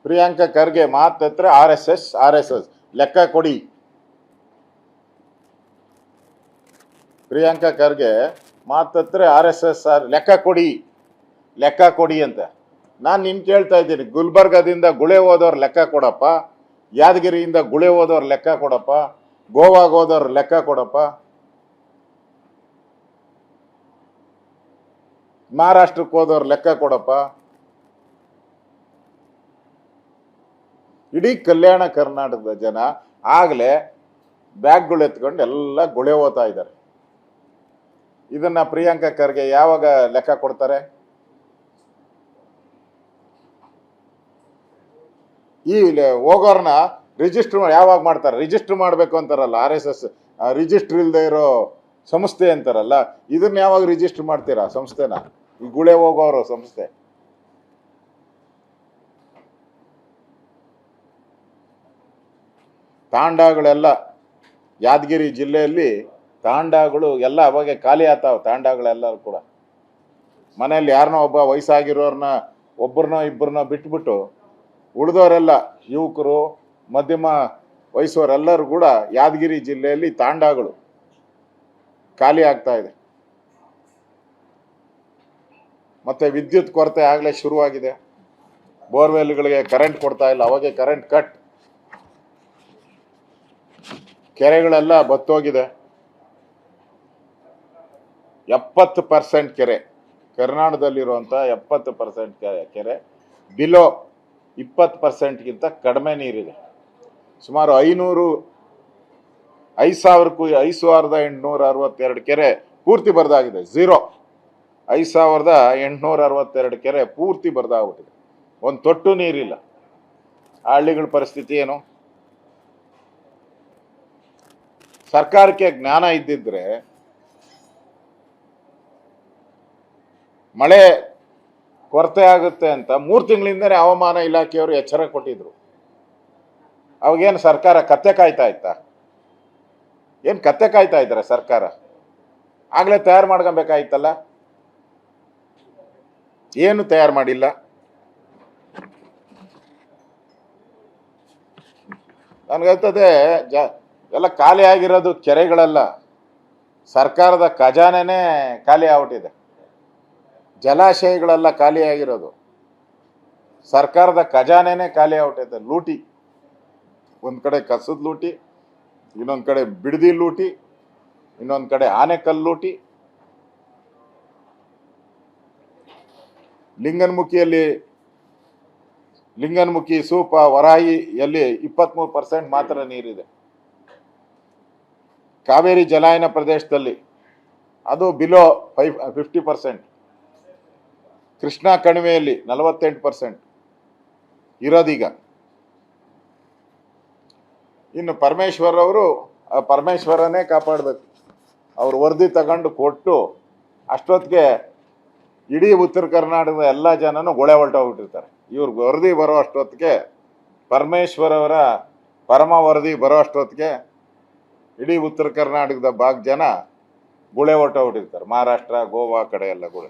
ಪ್ರಿಯಾಂಕಾ ಖರ್ಗೆ ಮಾತತ್ರ R S S ಲೆಕ್ಕ ಕೊಡಿ. ಪ್ರಿಯಾಂಕಾ ಖರ್ಗೆ ಮಾತತ್ರ RSS ಲೆಕ್ಕ ಕೊಡಿ ಅಂತ ನಾನು ನಿನ್ ಕೇಳ್ತಾ ಇದ್ದೀನಿ. ಗುಲ್ಬರ್ಗದಿಂದ ಗುಳೆ ಹೋದವ್ರ ಲೆಕ್ಕ ಕೊಡಪ್ಪ, ಯಾದಗಿರಿಯಿಂದ ಗುಳೆ ಹೋದವ್ರ ಲೆಕ್ಕ ಕೊಡಪ್ಪ, ಗೋವಾಗೆ ಹೋದವ್ರ ಲೆಕ್ಕ ಕೊಡಪ್ಪ, ಮಹಾರಾಷ್ಟ್ರಕ್ಕೆ ಹೋದವ್ರ ಲೆಕ್ಕ ಕೊಡಪ್ಪ. ಇಡೀ ಕಲ್ಯಾಣ ಕರ್ನಾಟಕದ ಜನ ಆಗ್ಲೇ ಬ್ಯಾಗ್ಗಳು ಎತ್ಕೊಂಡು ಎಲ್ಲ ಗುಳೆ ಹೋಗ್ತಾ ಇದ್ದಾರೆ. ಇದನ್ನ ಪ್ರಿಯಾಂಕಾ ಖರ್ಗೆ ಯಾವಾಗ ಲೆಕ್ಕ ಕೊಡ್ತಾರೆ? ಈ ಹೋಗೋರ್ನ ರಿಜಿಸ್ಟರ್ ಯಾವಾಗ ಮಾಡ್ತಾರೆ? ರಿಜಿಸ್ಟರ್ ಮಾಡಬೇಕು ಅಂತಾರಲ್ಲ RSS, ರಿಜಿಸ್ಟರ್ ಇಲ್ಲದೆ ಇರೋ ಸಂಸ್ಥೆ ಅಂತಾರಲ್ಲ, ಇದನ್ನ ಯಾವಾಗ ರಿಜಿಸ್ಟರ್ ಮಾಡ್ತೀರಾ ಸಂಸ್ಥೆನ? ಈ ಗುಳೆ ಹೋಗೋರು ಸಂಸ್ಥೆ. ತಾಂಡಗಳೆಲ್ಲ ಯಾದಗಿರಿ ಜಿಲ್ಲೆಯಲ್ಲಿ ತಾಂಡಗಳು ಎಲ್ಲ ಅವಾಗೆ ಖಾಲಿ ಆತಾವ. ತಾಂಡಗಳೆಲ್ಲರೂ ಕೂಡ ಮನೆಯಲ್ಲಿ ಯಾರನ್ನೋ ಒಬ್ಬ ವಯಸ್ಸಾಗಿರೋರ್ನ ಒಬ್ಬರನ್ನೋ ಇಬ್ಬರನ್ನೋ ಬಿಟ್ಬಿಟ್ಟು ಉಳಿದವರೆಲ್ಲ ಯುವಕರು ಮಧ್ಯಮ ವಯಸ್ಸವರೆಲ್ಲರೂ ಕೂಡ ಯಾದಗಿರಿ ಜಿಲ್ಲೆಯಲ್ಲಿ ತಾಂಡಗಳು ಖಾಲಿ ಆಗ್ತಾ ಇದೆ. ಮತ್ತೆ ವಿದ್ಯುತ್ ಕೊರತೆ ಆಗಲೇ ಶುರುವಾಗಿದೆ. ಬೋರ್ವೆಲ್ಗಳಿಗೆ ಕರೆಂಟ್ ಕೊಡ್ತಾ ಇಲ್ಲ, ಅವಾಗೆ ಕರೆಂಟ್ ಕಟ್. ಕೆರೆಗಳೆಲ್ಲ ಬತ್ತೋಗಿದೆ. 70% ಕೆರೆ, ಕರ್ನಾಟಕದಲ್ಲಿರುವಂಥ 70% ಕೆರೆ ಬಿಲೋ 20%ಗಿಂತ ಕಡಿಮೆ ನೀರಿದೆ. ಸುಮಾರು 5,862 ಕೆರೆ ಪೂರ್ತಿ ಬರದಾಗಿದೆ. 5,862 ಕೆರೆ ಪೂರ್ತಿ ಬರದಾಗ್ಬಿಟ್ಟಿದೆ. ಒಂದು ತೊಟ್ಟು ನೀರಿಲ್ಲ. ಆ ಹಳ್ಳಿಗಳ ಪರಿಸ್ಥಿತಿ ಏನು? ಸರ್ಕಾರಕ್ಕೆ ಜ್ಞಾನ ಇದ್ದಿದ್ರೆ ಮಳೆ ಕೊರತೆ ಆಗುತ್ತೆ ಅಂತ 3 ತಿಂಗಳಿಂದನೇ ಹವಾಮಾನ ಇಲಾಖೆಯವರು ಎಚ್ಚರ ಕೊಟ್ಟಿದ್ರು. ಅವಾಗೇನು ಸರ್ಕಾರ ಕತ್ತೆ ಕಾಯ್ತಾ ಇತ್ತಾ? ಏನು ಕತ್ತೆ ಕಾಯ್ತಾ ಇದ್ದಾರೆ ಸರ್ಕಾರ? ಆಗ್ಲೇ ತಯಾರು ಮಾಡ್ಕೊಬೇಕಾಯ್ತಲ್ಲ. ಏನು ತಯಾರು ಮಾಡಿಲ್ಲ. ನನಗಂತದೆ ಎಲ್ಲ ಖಾಲಿ ಆಗಿರೋದು ಕೆರೆಗಳೆಲ್ಲ, ಸರ್ಕಾರದ ಖಜಾನೆನೇ ಖಾಲಿ ಆಗ್ಬಿಟ್ಟಿದೆ. ಜಲಾಶಯಗಳೆಲ್ಲ ಖಾಲಿ ಆಗಿರೋದು, ಸರ್ಕಾರದ ಖಜಾನೆನೇ ಖಾಲಿ ಆಗ್ಬಿಟ್ಟಿದೆ. ಲೂಟಿ, ಒಂದು ಕಡೆ ಕಸದ ಲೂಟಿ, ಇನ್ನೊಂದು ಕಡೆ ಬಿಡದಿ ಲೂಟಿ, ಇನ್ನೊಂದು ಕಡೆ ಆನೆಕಲ್ಲು ಲೂಟಿ. ಲಿಂಗನಮುಖಿ ಸೂಪ ವರಾಹಿಯಲ್ಲಿ 23% ಮಾತ್ರ ನೀರಿದೆ. ಕಾವೇರಿ ಜಲಾನಯನ ಪ್ರದೇಶದಲ್ಲಿ ಅದು ಬಿಲೋ 50%. ಕೃಷ್ಣಾ ಕಣಿವೆಯಲ್ಲಿ 48% ಇರೋದೀಗ. ಇನ್ನು ಪರಮೇಶ್ವರನೇ ಕಾಪಾಡಬೇಕು. ಅವ್ರು ವರದಿ ತಗೊಂಡು ಕೊಟ್ಟು ಅಷ್ಟೊತ್ತಿಗೆ ಇಡೀ ಉತ್ತರ ಕರ್ನಾಟಕದ ಎಲ್ಲ ಜನನೂ ಗೊಳೆ ಹೊರಟೋಗ್ಬಿಟ್ಟಿರ್ತಾರೆ. ಇವ್ರಿಗೆ ವರದಿ ಬರೋ ಅಷ್ಟೊತ್ತಿಗೆ, ಪರಮೇಶ್ವರ್ ಅವರ ಪರಮ ವರದಿ ಬರೋ ಅಷ್ಟೊತ್ತಿಗೆ ಇಡೀ ಉತ್ತರ ಕರ್ನಾಟಕದ ಜನ ಗುಳೆ ಹೊರಟೋಗ್ಬಿಟ್ಟಿರ್ತಾರೆ. ಮಹಾರಾಷ್ಟ್ರ, ಗೋವಾ ಕಡೆ ಎಲ್ಲ ಗುಳೆ.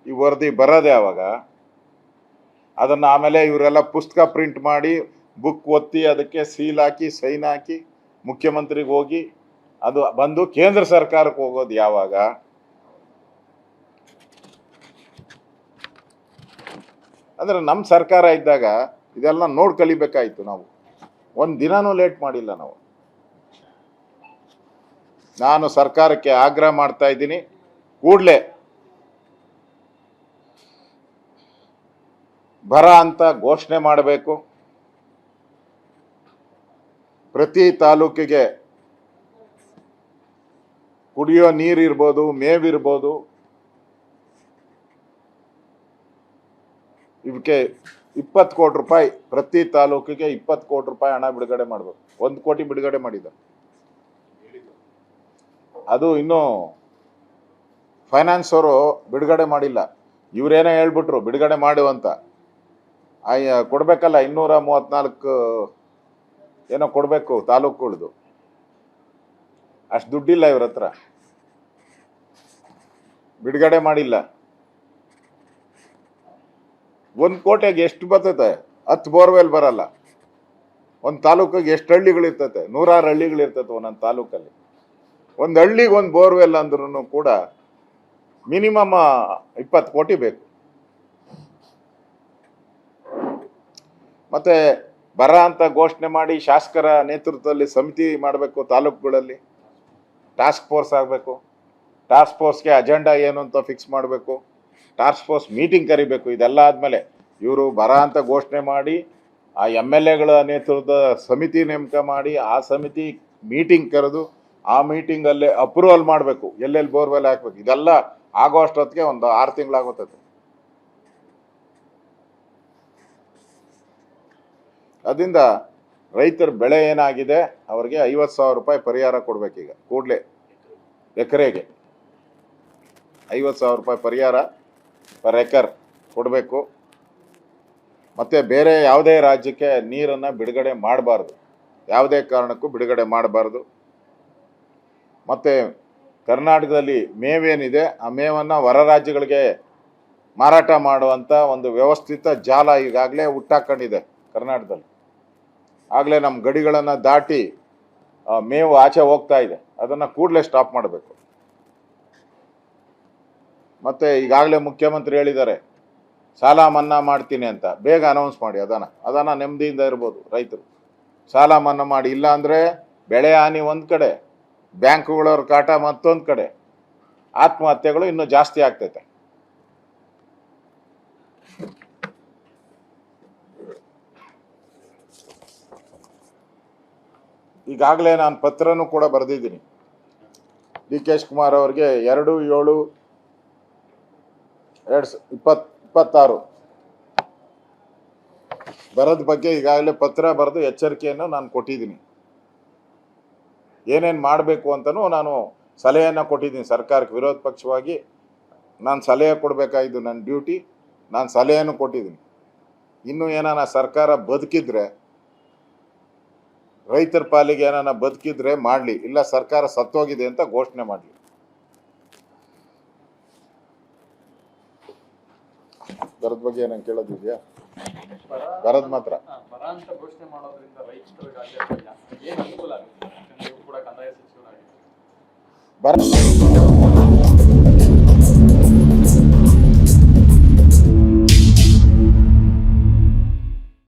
ಈ ವರದಿ ಬರೋದೇ ಅವಾಗ. ಅದನ್ನು ಆಮೇಲೆ ಇವರೆಲ್ಲ ಪುಸ್ತಕ ಪ್ರಿಂಟ್ ಮಾಡಿ, ಬುಕ್ ಒತ್ತಿ, ಅದಕ್ಕೆ ಸೀಲ್ ಹಾಕಿ, ಸೈನ್ ಹಾಕಿ, ಮುಖ್ಯಮಂತ್ರಿಗೆ ಹೋಗಿ ಅದು ಬಂದು ಕೇಂದ್ರ ಸರ್ಕಾರಕ್ಕೆ ಹೋಗೋದು ಯಾವಾಗ? ಅಂದ್ರೆ ನಮ್ಮ ಸರ್ಕಾರ ಇದ್ದಾಗ ಇದೆಲ್ಲ ನೋಡಿ ಕಲಿಬೇಕಾಯ್ತು. ನಾವು ಒಂದು ದಿನಾನೂ ಲೇಟ್ ಮಾಡಿಲ್ಲ ನಾವು. ನಾನು ಸರ್ಕಾರಕ್ಕೆ ಆಗ್ರಹ ಮಾಡ್ತಾ ಇದ್ದೀನಿ, ಕೂಡಲೇ ಬರ ಅಂತ ಘೋಷಣೆ ಮಾಡಬೇಕು. ಪ್ರತಿ ತಾಲೂಕಿಗೆ ಕುಡಿಯೋ ನೀರಿರ್ಬೋದು, ಮೇವಿರ್ಬೋದು, ಇವಕ್ಕೆ 20 ಕೋಟಿ ರೂಪಾಯಿ, ಪ್ರತಿ ತಾಲೂಕಿಗೆ 20 ಕೋಟಿ ರೂಪಾಯಿ ಹಣ ಬಿಡುಗಡೆ ಮಾಡಬೇಕು. 1 ಕೋಟಿ ಬಿಡುಗಡೆ ಮಾಡಿದ್ದಾರೆ. ಅದು ಇನ್ನೂ ಫೈನಾನ್ಸ್ ಅವರು ಬಿಡುಗಡೆ ಮಾಡಿಲ್ಲ. ಇವರೇನೋ ಹೇಳ್ಬಿಟ್ರು ಬಿಡುಗಡೆ ಮಾಡುವಂತ. ಕೊಡ್ಬೇಕಲ್ಲ 234 ಏನೋ ಕೊಡಬೇಕು ತಾಲೂಕುಗಳದು. ಅಷ್ಟು ದುಡ್ಡಿಲ್ಲ ಇವ್ರ ಹತ್ರ, ಬಿಡುಗಡೆ ಮಾಡಿಲ್ಲ. 1 ಕೋಟಿಗೆ ಎಷ್ಟು ಬರ್ತದೆ? 10 ಬೋರ್ವೆಲ್ ಬರಲ್ಲ. ಒಂದು ತಾಲೂಕಿಗೆ ಎಷ್ಟು ಹಳ್ಳಿಗಳಿರ್ತತೆ? 100 ಹಳ್ಳಿಗಳಿರ್ತತೆ ಒಂದೊಂದು ತಾಲೂಕಲ್ಲಿ. ಒಂದು ಹಳ್ಳಿಗೆ ಒಂದು ಬೋರ್ವೆಲ್ ಅಂದ್ರೂ ಕೂಡ ಮಿನಿಮಮ್ 20 ಕೋಟಿ ಬೇಕು. ಮತ್ತೆ ಬರ ಅಂತ ಘೋಷಣೆ ಮಾಡಿ ಶಾಸಕರ ನೇತೃತ್ವದಲ್ಲಿ ಸಮಿತಿ ಮಾಡಬೇಕು, ತಾಲೂಕುಗಳಲ್ಲಿ ಟಾಸ್ಕ್ ಫೋರ್ಸ್ ಆಗಬೇಕು. ಟಾಸ್ಕ್ ಫೋರ್ಸ್ಗೆ ಅಜೆಂಡಾ ಏನು ಅಂತ ಫಿಕ್ಸ್ ಮಾಡಬೇಕು, ಟಾಸ್ಕ್ ಫೋರ್ಸ್ ಮೀಟಿಂಗ್ ಕರಿಬೇಕು. ಇದೆಲ್ಲ ಆದಮೇಲೆ ಇವರು ಬರ ಅಂತ ಘೋಷಣೆ ಮಾಡಿ ಆ MLAಗಳ ನೇತೃತ್ವದ ಸಮಿತಿ ನೇಮಕ ಮಾಡಿ ಆ ಸಮಿತಿ ಮೀಟಿಂಗ್ ಕರೆದು ಆ ಮೀಟಿಂಗಲ್ಲೇ ಅಪ್ರೂವಲ್ ಮಾಡಬೇಕು, ಎಲ್ಲೆಲ್ಲಿ ಬೋರ್ವೆಲ್ ಹಾಕ್ಬೇಕು. ಇದೆಲ್ಲ ಆಗೋ ಅಷ್ಟೊತ್ತಿಗೆ ಒಂದು 6 ತಿಂಗಳಾಗುತ್ತದೆ. ಅದರಿಂದ ರೈತರ ಬೆಳೆ ಏನಾಗಿದೆ ಅವ್ರಿಗೆ 50,000 ರೂಪಾಯಿ ಪರಿಹಾರ ಕೊಡ್ಬೇಕೀಗ ಕೂಡಲೇ. ಎಕರೆಗೆ 50,000 ರೂಪಾಯಿ ಪರಿಹಾರ ಪರ್ ಎಕರ್ ಕೊಡಬೇಕು. ಮತ್ತು ಬೇರೆ ಯಾವುದೇ ರಾಜ್ಯಕ್ಕೆ ನೀರನ್ನು ಬಿಡುಗಡೆ ಮಾಡಬಾರ್ದು, ಯಾವುದೇ ಕಾರಣಕ್ಕೂ ಬಿಡುಗಡೆ ಮಾಡಬಾರ್ದು. ಮತ್ತು ಕರ್ನಾಟಕದಲ್ಲಿ ಮೇವೇನಿದೆ ಆ ಮೇವನ್ನು ಹೊರ ರಾಜ್ಯಗಳಿಗೆ ಮಾರಾಟ ಮಾಡುವಂಥ ಒಂದು ವ್ಯವಸ್ಥಿತ ಜಾಲ ಈಗಾಗಲೇ ಹುಟ್ಟಾಕೊಂಡಿದೆ ಕರ್ನಾಟಕದಲ್ಲಿ. ಆಗಲೇ ನಮ್ಮ ಗಡಿಗಳನ್ನು ದಾಟಿ ಮೇವು ಆಚೆ ಹೋಗ್ತಾ ಇದೆ. ಅದನ್ನು ಕೂಡಲೇ ಸ್ಟಾಪ್ ಮಾಡಬೇಕು. ಮತ್ತು ಈಗಾಗಲೇ ಮುಖ್ಯಮಂತ್ರಿ ಹೇಳಿದ್ದಾರೆ ಸಾಲ ಮನ್ನಾ ಮಾಡ್ತೀನಿ ಅಂತ. ಬೇಗ ಅನೌನ್ಸ್ ಮಾಡಿ, ಅದನ್ನು ನೆಮ್ಮದಿಯಿಂದ ಇರ್ಬೋದು ರೈತರು. ಸಾಲ ಮನ್ನಾ ಮಾಡಿ, ಇಲ್ಲ ಅಂದರೆ ಬೆಳೆ ಹಾನಿ ಒಂದು ಕಡೆ, ಬ್ಯಾಂಕುಗಳವ್ರ ಕಾಟ ಮತ್ತೊಂದು ಕಡೆ, ಆತ್ಮಹತ್ಯೆಗಳು ಇನ್ನೂ ಜಾಸ್ತಿ ಆಗ್ತೈತೆ. ಈಗಾಗಲೇ ನಾನು ಪತ್ರನೂ ಕೂಡ ಬರೆದಿದ್ದೀನಿ DK ಶಿವಕುಮಾರ್ ಅವರಿಗೆ. 2/7/2026 ಬರೋದ ಬಗ್ಗೆ ಈಗಾಗಲೇ ಪತ್ರ ಬರೆದು ಎಚ್ಚರಿಕೆಯನ್ನು ನಾನು ಕೊಟ್ಟಿದ್ದೀನಿ. ಏನೇನು ಮಾಡಬೇಕು ಅಂತಲೂ ನಾನು ಸಲಹೆಯನ್ನು ಕೊಟ್ಟಿದ್ದೀನಿ ಸರ್ಕಾರಕ್ಕೆ. ವಿರೋಧ ಪಕ್ಷವಾಗಿ ನಾನು ಸಲಹೆ ಕೊಡಬೇಕಾಗಿದ್ದು ನನ್ನ ಡ್ಯೂಟಿ. ನಾನು ಸಲಹೆಯನ್ನು ಕೊಟ್ಟಿದ್ದೀನಿ. ಇನ್ನೂ ಏನಾನ ಸರ್ಕಾರ ಬದುಕಿದ್ರೆ, ರೈತರ ಪಾಲಿಗೆ ಏನಾನ ಬದುಕಿದ್ರೆ ಮಾಡಲಿ, ಇಲ್ಲ ಸರ್ಕಾರ ಸತ್ತೋಗಿದೆ ಅಂತ ಘೋಷಣೆ ಮಾಡಲಿ. ಬರದ ಬಗ್ಗೆ ಏನಂತ ಕೇಳೋದಿದೆಯಾ? ಬರದ್ ಮಾತ್ರ ಬರ ಅಂತ ಘೋಷಣೆ ಮಾಡೋದ್ರಿಂದ ರೈತರಿಗೆ ಏನು ಅನುಕೂಲ ಆಗುತ್ತೆ? ನೀವು ಕೂಡ ಕಂದಾಯ ಸಚಿವರಾಗಿದ್ದೀರಿ. ಬರ